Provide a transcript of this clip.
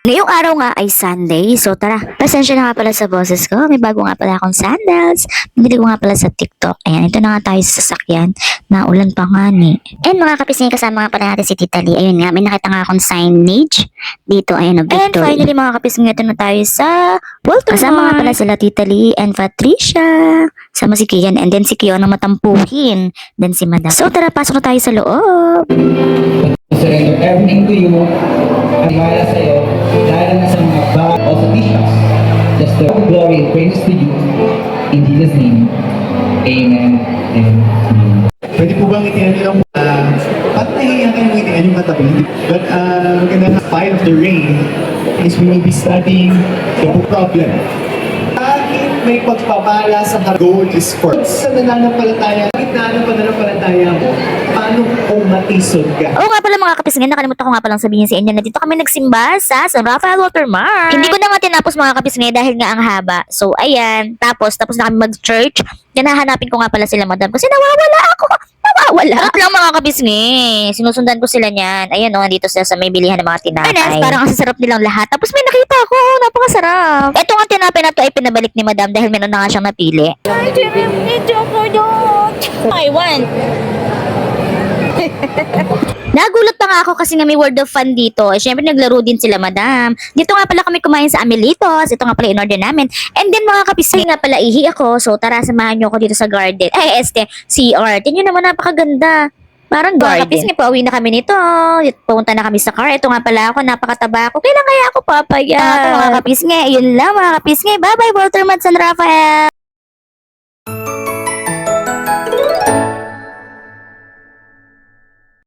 Ngayong araw nga ay Sunday, so tara, pasensya na nga pala sa boses ko. May bago nga pala akong sandals. Binili ko nga pala sa TikTok. Ayan, ito na nga tayo sa sasakyan. Naulan pa nga ni. And mga kapising, kasama nga pala natin si Tita Lee. Ayun nga, may nakita nga akong signage dito. Ayun, Victory. And finally mga kapising, ito na tayo sa Walter. Kasama nga pala sila Tita Lee and Patricia. Sama si Kian, and then si Kion na matampuhin. Then si Madam. So tara, pasok na tayo sa loob. Surrender everything to you. Ang wala sa'yo, dahil na sa mga bag of officials. Just the glory and praise to you. In Jesus' name. Amen and amen. Pwede po bang itiyan lang ba't nahihiyan kayo ng itiyan yung katabi? But maganda na part of the rain is we will be studying the book problem. Bakit may pagpapala sa goal is for sa nananampalataya, gitna ng pananampalataya mo, paano kung matisod ka? Oo nga pala mga kapisngin, nakalimutan ko nga palang sabihin sa inyo na dito kami nagsimba sa San Rafael Watermark. Hindi ko na nga tinapos mga kapisngin dahil nga ang haba. So ayan, tapos na kami mag-church. Hanahanapin ko nga pala sila Madam kasi nawawala ako. Nawawala. At lang mga kapisngin, sinusundan ko sila niyan. Ayan o, dito sila sa may bilihan ng mga tinapay. Ayan, parang ang sasarap nilang lahat. Tapos may nakita ako, napakasarap. Ito nga tinapay na to ay pinabalik ni Madam dahil meron na nga siyang napili. I want. Nagulat pa nga ako kasi nga may word of fun dito. Siyempre naglaro din sila Madam. Dito nga pala kami kumain sa Amelitos. Ito nga pala in-order namin. And then mga kapisay nga pala ihi ako. So tara samahan nyo ako dito sa garden. CR. Tingnan naman napakaganda. Parang garden. Mga kapisay, pauwi na kami nito. Pumunta na kami sa car. Ito nga pala ako, napakataba ako. Kailan kaya ako papaya? Mga kapisay, yun lang mga kapisay. Bye bye Walter Mad San Rafael.